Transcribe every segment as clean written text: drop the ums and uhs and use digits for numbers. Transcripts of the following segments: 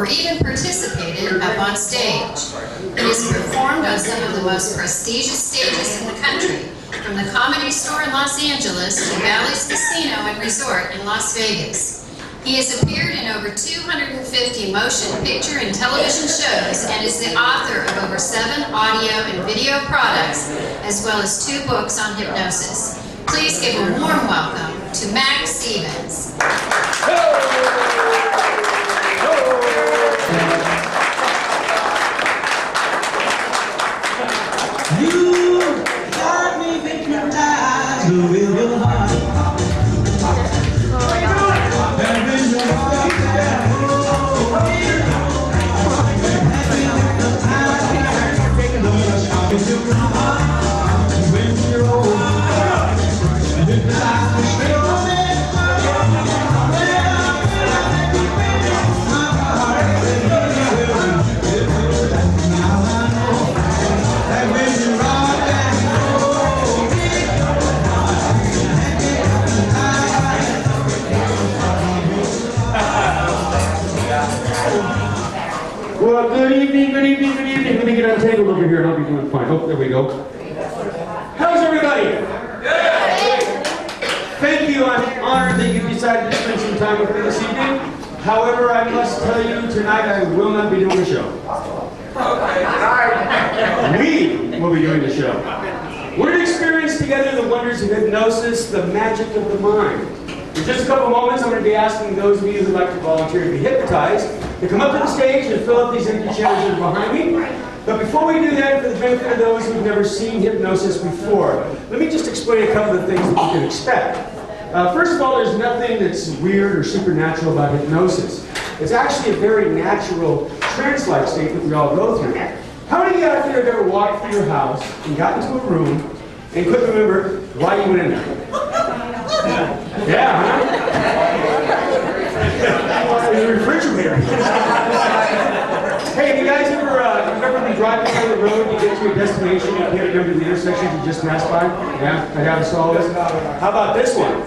or even participated up on stage. He has performed on some of the most prestigious stages in the country, from the Comedy Store in Los Angeles to Bally's Casino and Resort in Las Vegas. He has appeared in over 250 motion picture and television shows and is the author of over 7 audio and video products, as well as 2 books on hypnosis. Please give a warm welcome to Max Stevens. You got me hypnotized with your heart. Well, good evening, good evening, good evening. Let me get untangled over here and I'll be doing fine. Oh, there we go. How's everybody? Good. Thank you. I'm honored that you decided to spend some time with me this evening. However, I must tell you, tonight I will not be doing the show. We will be doing the show. We're to experience together the wonders of hypnosis, the magic of the mind. In just a couple moments, I'm going to be asking those of you who'd like to volunteer to be hypnotized to come up to the stage and fill up these empty chairs that are behind me. But before we do that, for the benefit of those who've never seen hypnosis before, let me just explain a couple of things that you can expect. First of all, there's nothing that's weird or supernatural about hypnosis. It's actually a very natural trance-like state that we all go through. How many of you out there have ever walked through your house and got into a room and couldn't remember why you went in there? Yeah, huh? The refrigerator. Hey, have you guys ever been driving down the road, you get to a destination, you can't remember the intersections you just passed by? Yeah, I have us all this. How about this one?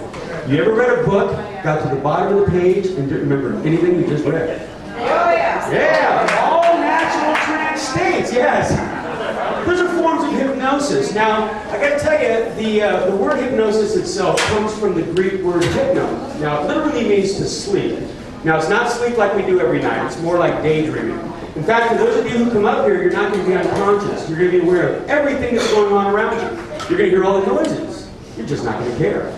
You ever read a book, got to the bottom of the page, and didn't remember anything you just read? Oh, yeah. Yeah, all natural trance states, yes. Those are forms of hypnosis. Now, I got to tell you, the word hypnosis itself comes from the Greek word hypno. Now, it literally means to sleep. Now, it's not sleep like we do every night. It's more like daydreaming. In fact, for those of you who come up here, you're not going to be unconscious. You're going to be aware of everything that's going on around you. You're going to hear all the noises. You're just not going to care.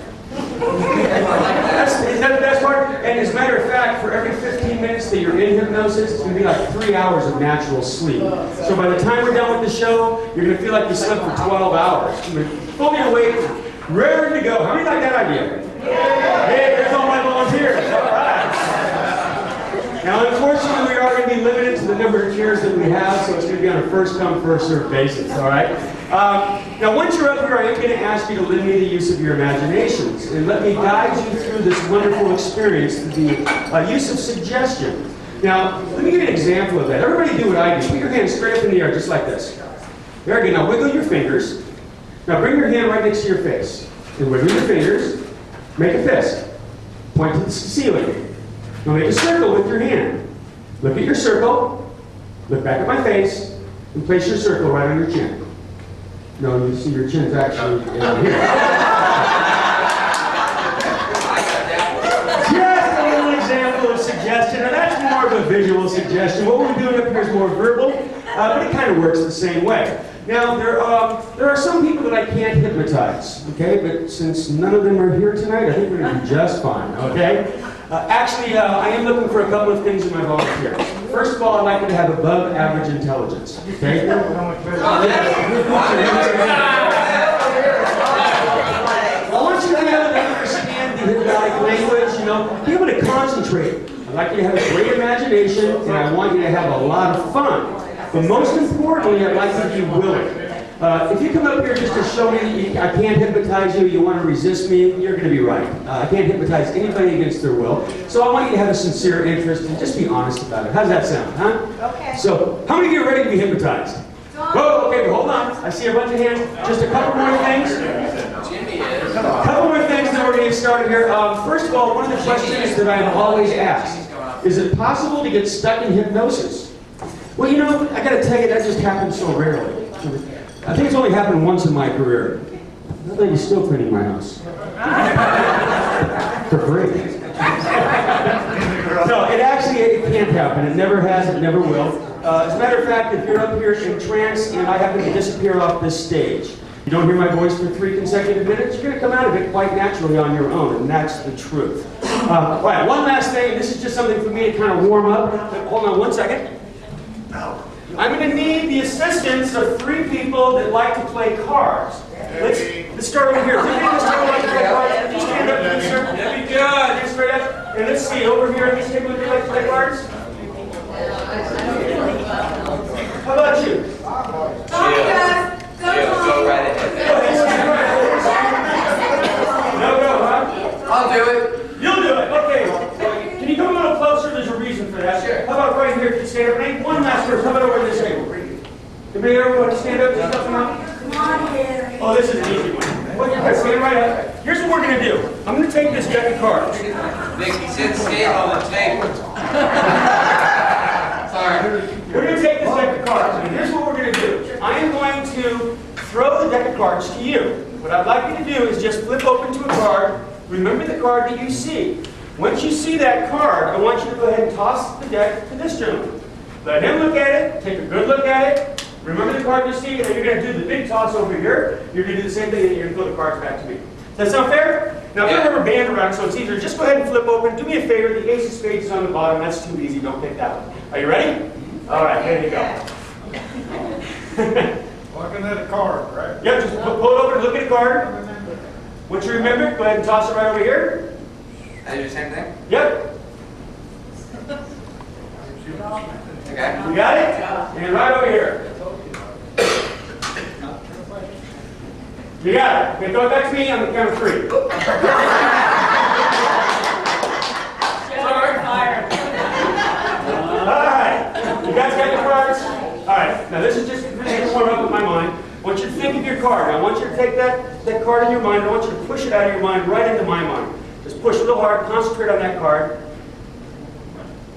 That's part. And as a matter of fact, for every 15 minutes that you're in hypnosis, it's going to be like 3 hours of natural sleep. So by the time we're done with the show, you're going to feel like you slept for 12 hours. You're fully awake, ready to go. How many like that idea? Hey, there's all my volunteers. All right. Now, unfortunately, we are going to be limited to the number of chairs that we have, so it's going to be on a first-come, first-served basis, all right? Now, once you're up here, I am going to ask you to lend me the use of your imaginations, and let me guide you through this wonderful experience through the use of suggestion. Now, let me give you an example of that. Everybody do what I do. Put your hand straight up in the air, just like this. Very good. Now, wiggle your fingers. Now, bring your hand right next to your face. And wiggle your fingers. Make a fist. Point to the ceiling. Now make a circle with your hand. Look at your circle, look back at my face, and place your circle right on your chin. No, you see your chin's actually in here. Just a little example of suggestion. Now that's more of a visual suggestion. What we're doing up here is more verbal, but it kind of works the same way. Now, there are some people that I can't hypnotize, okay? But since none of them are here tonight, I think we're going to be just fine, okay? Actually, I am looking for a couple of things in my volunteers. First of all, I'd like you to have above average intelligence, okay? I want you to be able to understand the hypnotic language, you know, be able to concentrate. I'd like you to have a great imagination, and I want you to have a lot of fun. But most importantly, I'd like you to be willing. If you come up here just to show me that I can't hypnotize you, you want to resist me, you're going to be right. I can't hypnotize anybody against their will. So I want you to have a sincere interest and just be honest about it. How does that sound, huh? Okay. So, how many of you are ready to be hypnotized? Whoa, okay, but hold on. I see a bunch of hands. Just a couple more things. A couple more things, then we're going to get started here. First of all, one of the questions that I'm always asked Is it possible to get stuck in hypnosis? Well, you know, I gotta tell you, that just happens so rarely. I think it's only happened once in my career. That lady's still cleaning my house. For free. No, it can't happen. It never has, it never will. As a matter of fact, if you're up here in trance and I happen to disappear off this stage, you don't hear my voice for 3 consecutive minutes, you're going to come out of it quite naturally on your own, and that's the truth. All right, one last thing. This is just something for me to kind of warm up. Hold on one second. I'm going to need the assistance of 3 people that like to play cards. Let's start over here. Let's start over here. Just stand up, please, sir. That'd be good. Stand straight up. And let's see, over here, these people that like to play cards. How about you? Go right ahead. No, huh? I'll do it. You'll do it. Okay. Can you come a little closer? There's a reason for that. Sure. How about right here? Can you stand up? And one last person. How about over this table? Anybody ever want to stand up? Just come out. Oh, this is an easy one. Well, you're stand right up. Here's what we're going to do. I'm going to take this deck of cards. Vicky said skate on the table. Sorry. We're going to take this deck of cards, and here's what we're going to do. I am going to throw the deck of cards to you. What I'd like you to do is just flip open to a card. Remember the card that you see. Once you see that card, I want you to go ahead and toss the deck to this gentleman. Let him look at it, take a good look at it. Remember the card you see, and then you're going to do the big toss over here. You're going to do the same thing, and you're going to throw the cards back to me. Does that sound fair? Now, if you have a band around, so it's easier, just go ahead and flip open. Do me a favor, the ace of spades is on the bottom. That's too easy. Don't pick that one. Are you ready? All right, there you go. Looking at a card, right? Yep, just pull it over and look at the card. Once you remember, go ahead and toss it right over here. I do the same thing? Yep. Okay. You got it? And right over here. You got it. Okay, throw it back to me on the count of 3. Alright. You guys got your cards? Alright. Now this is just to warm up in my mind. I want you to think of your card. I want you to take that card in your mind. I want you to push it out of your mind right into my mind. Just push real hard. Concentrate on that card.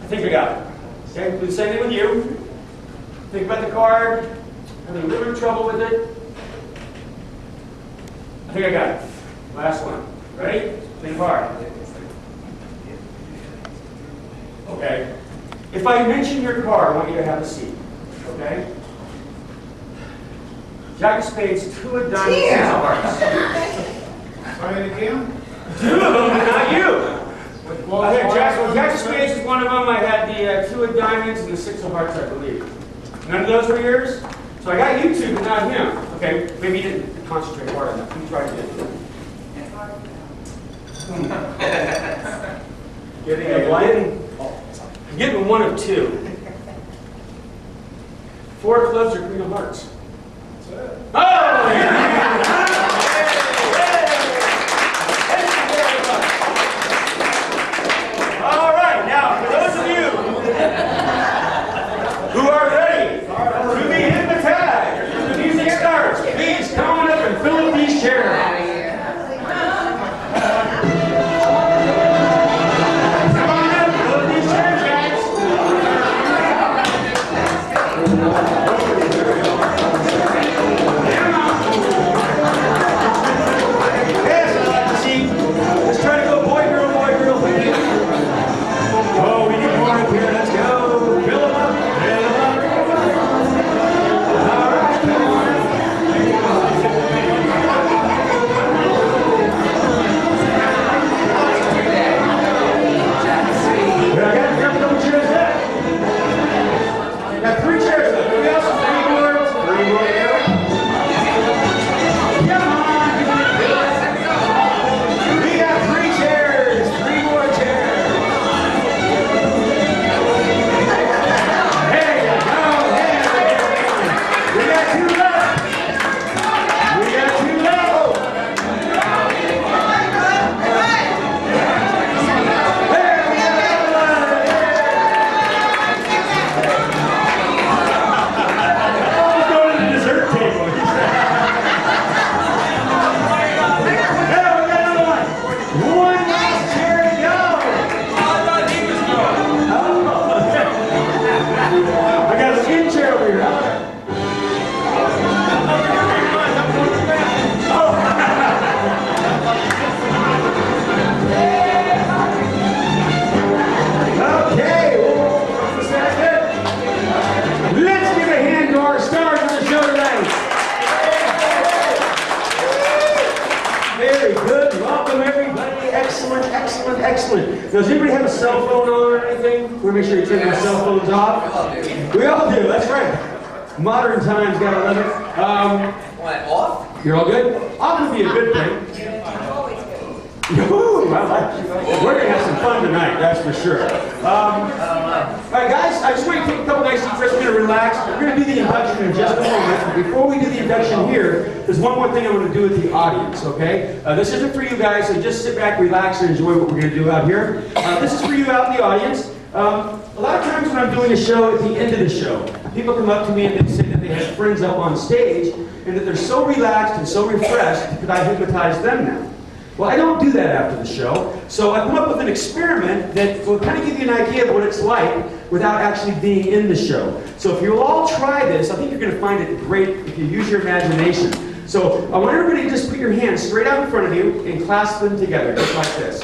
I think I got it. Okay, do the same thing with you. Think about the card. Having a little bit of trouble with it. I think I got it. Last one. Ready? Think hard. Okay. If I mention your card, I want you to have a seat. Okay? Jack of spades, 2 of diamonds, 6 of hearts. Say it again. 2 of them, not you. Jack of spades is one of them. I had the 2 of diamonds and the 6 of hearts, I believe. None of those were yours? So I got you 2, but not him. Okay, maybe you didn't concentrate hard enough. Let me try again. Getting a blind. I'm getting 1 of 2. 4 of clubs or queen of hearts. Oh! All right, now for those of you who are ready to be hypnotized, when the music starts, please come on up and fill up these chairs. Come on. Excellent, excellent, excellent. Now, does anybody have a cell phone on or anything? We want to make sure you turn your cell phones off. We all do, that's right. Modern times, gotta love it. Want it off? You're all good? Off would be a good thing. Ooh, we're gonna have some fun tonight, that's for sure. All right, guys, I just want you to take a couple nice deep breaths. We're gonna relax. We're gonna do the induction in just a moment. But before we do the induction here, there's one more thing I want to do with the audience. Okay? This isn't for you guys, so just sit back, relax, and enjoy what we're gonna do out here. This is for you out in the audience. A lot of times when I'm doing a show, at the end of the show, people come up to me and they say that they have friends up on stage and that they're so relaxed and so refreshed that I hypnotize them now. Well, I don't do that after the show, so I've come up with an experiment that will kind of give you an idea of what it's like without actually being in the show. So if you'll all try this, I think you're going to find it great if you use your imagination. So I want everybody to just put your hands straight out in front of you and clasp them together, just like this.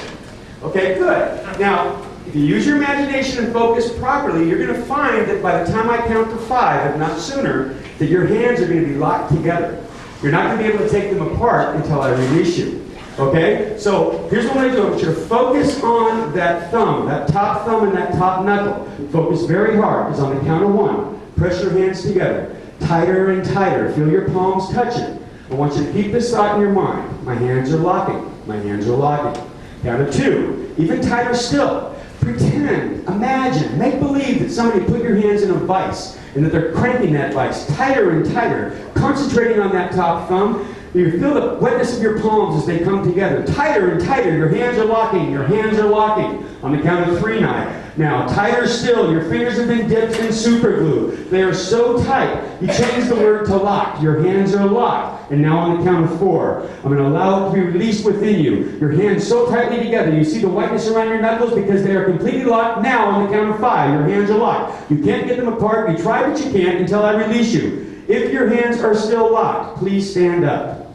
Okay, good. Now, if you use your imagination and focus properly, you're going to find that by the time I count to 5, if not sooner, that your hands are going to be locked together. You're not going to be able to take them apart until I release you. Okay? So here's what I do. I want you to focus on that thumb, that top thumb and that top knuckle. Focus very hard, because on the count of 1, press your hands together. Tighter and tighter. Feel your palms touching. I want you to keep this thought in your mind. My hands are locking. My hands are locking. Count of 2. Even tighter still. Pretend, imagine, make believe that somebody put your hands in a vise and that they're cranking that vise tighter and tighter, concentrating on that top thumb. You feel the wetness of your palms as they come together. Tighter and tighter. Your hands are locking. Your hands are locking. On the count of 3 now, tighter still. Your fingers have been dipped in super glue. They are so tight. You change the word to locked. Your hands are locked. And now on the count of 4, I'm going to allow it to be released within you. Your hands so tightly together. You see the whiteness around your knuckles because they are completely locked. Now on the count of 5, your hands are locked. You can't get them apart. You try, but you can't until I release you. If your hands are still locked, please stand up.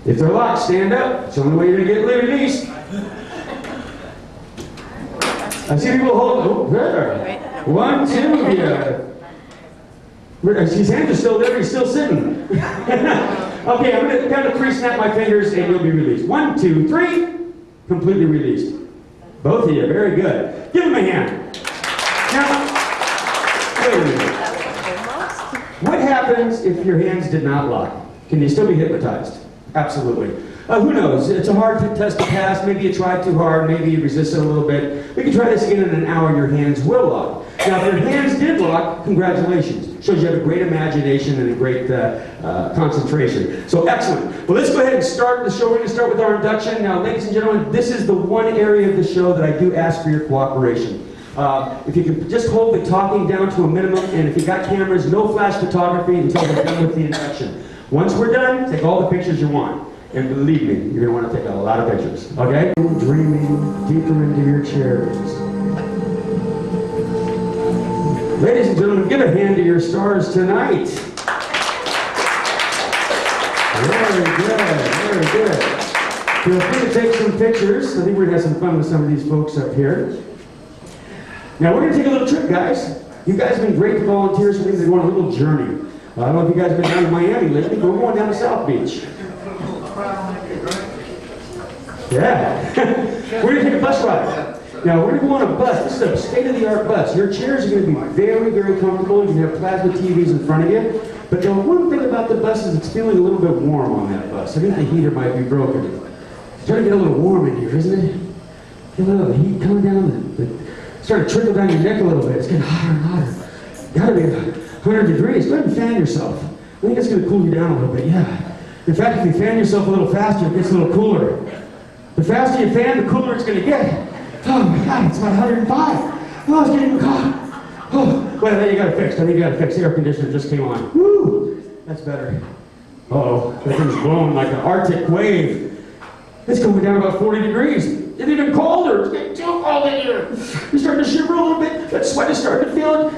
If they're locked, stand up. It's the only way you're going to get released. I see people hold. Oh, there. 1, 2, yeah. His hands are still there. He's still sitting. Okay, I'm going to count to 3, snap my fingers, and you'll be released. 1, 2, 3. Completely released. Both of you. Very good. Give him a hand. Now, wait a minute. What happens if your hands did not lock? Can you still be hypnotized? Absolutely. Who knows? It's a hard test to pass. Maybe you tried too hard. Maybe you resisted a little bit. We can try this again in an hour. Your hands will lock. Now, if your hands did lock, congratulations. Shows you have a great imagination and a great concentration. So, excellent. Well, let's go ahead and start the show. We're going to start with our induction. Now, ladies and gentlemen, this is the one area of the show that I do ask for your cooperation. If you can just hold the talking down to a minimum, and if you got cameras, no flash photography until we're done with the induction. Once we're done, take all the pictures you want. And believe me, you're going to want to take a lot of pictures. Okay? Dreaming deeper into your chairs. Ladies and gentlemen, give a hand to your stars tonight. Very good, very good. Feel free to take some pictures. I think we're going to have some fun with some of these folks up here. Now, we're going to take a little trip, guys. You guys have been great volunteers. We're going to go on a little journey. I don't know if you guys have been down to Miami lately, but we're going down to South Beach. Yeah. We're going to take a bus ride. Now, we're going to go on a bus. This is a state-of-the-art bus. Your chairs are going to be very, very comfortable. You can have plasma TVs in front of you. But the one thing about the bus is it's feeling a little bit warm on that bus. I think the heater might be broken. It's starting to get a little warm in here, isn't it? Feel a little heat coming down. It's starting to trickle down your neck a little bit. It's getting hotter and hotter. Got to be 100 degrees. Go ahead and fan yourself. I think it's going to cool you down a little bit, yeah. In fact, if you fan yourself a little faster, it gets a little cooler. The faster you fan, the cooler it's going to get. Oh my God, it's about 105. Oh, it's getting hot. Oh, wait, I think you got it fixed. I think you got it fixed. The air conditioner just came on. Woo, that's better. Uh-oh, that thing's blowing like an Arctic wave. It's going down about 40 degrees. It's even colder. It's getting too cold in here. You're starting to shiver a little bit. That sweat is starting to feel it.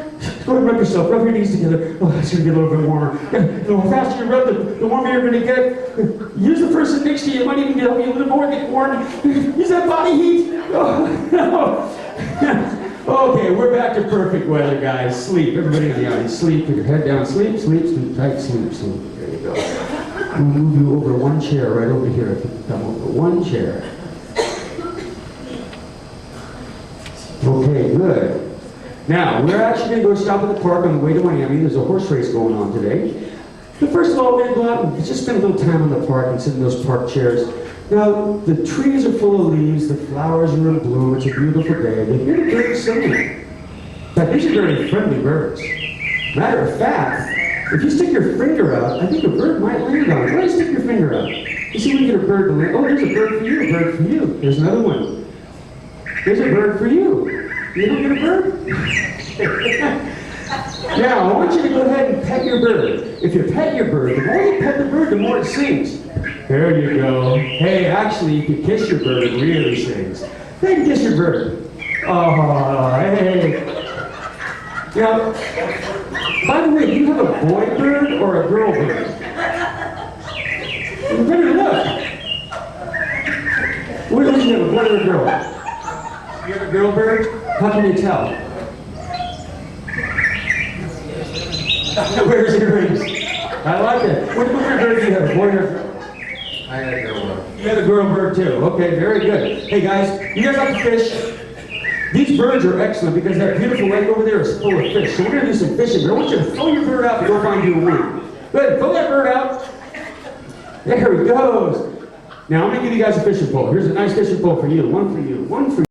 Go ahead and rub yourself. Rub your knees together. Oh, it's going to get a little bit warmer. The faster you rub, the warmer you're going to get. Use the person next to you. It might even help you a little more get warm. Use that body heat. Oh, no. Okay, we're back to perfect weather, guys. Sleep. Everybody in the audience, sleep. Put your head down. Sleep, sleep, sleep. Tight sleep, sleep. There you go. We'll move you over one chair right over here. If you can come over one chair. Okay, good. Now, we're actually going to go stop at the park on the way to Miami. There's a horse race going on today. But first of all, we're going to go out and just spend a little time in the park and sit in those park chairs. Now, the trees are full of leaves, the flowers are in bloom, it's a beautiful day. They hear the birds singing. In fact, these are very friendly birds. Matter of fact, if you stick your finger out, I think a bird might land on it. Why don't you stick your finger out? You see, we get a bird to land. Oh, there's a bird for you, a bird for you. There's another one. There's a bird for you. You don't get a bird? Now, I want you to go ahead and pet your bird. If you pet your bird, the more you pet the bird, the more it sings. There you go. Hey, actually, if you kiss your bird, it really sings. Then kiss your bird. Oh, hey. Now, by the way, do you have a boy bird or a girl bird? You better look. What do you have, a boy or a girl? You have a girl bird? How can you tell? Where's your rings? I like it. What kind of bird do you have, a boy or a girl? I got a girl one. You have a girl bird too. Okay, very good. Hey guys, you guys like to fish? These birds are excellent because that beautiful lake over there is full of fish. So we're going to do some fishing, but I want you to throw your bird out and go find you a wing. Go ahead, throw that bird out. There he goes. Now I'm going to give you guys a fishing pole. Here's a nice fishing pole for you. One for you. One for you.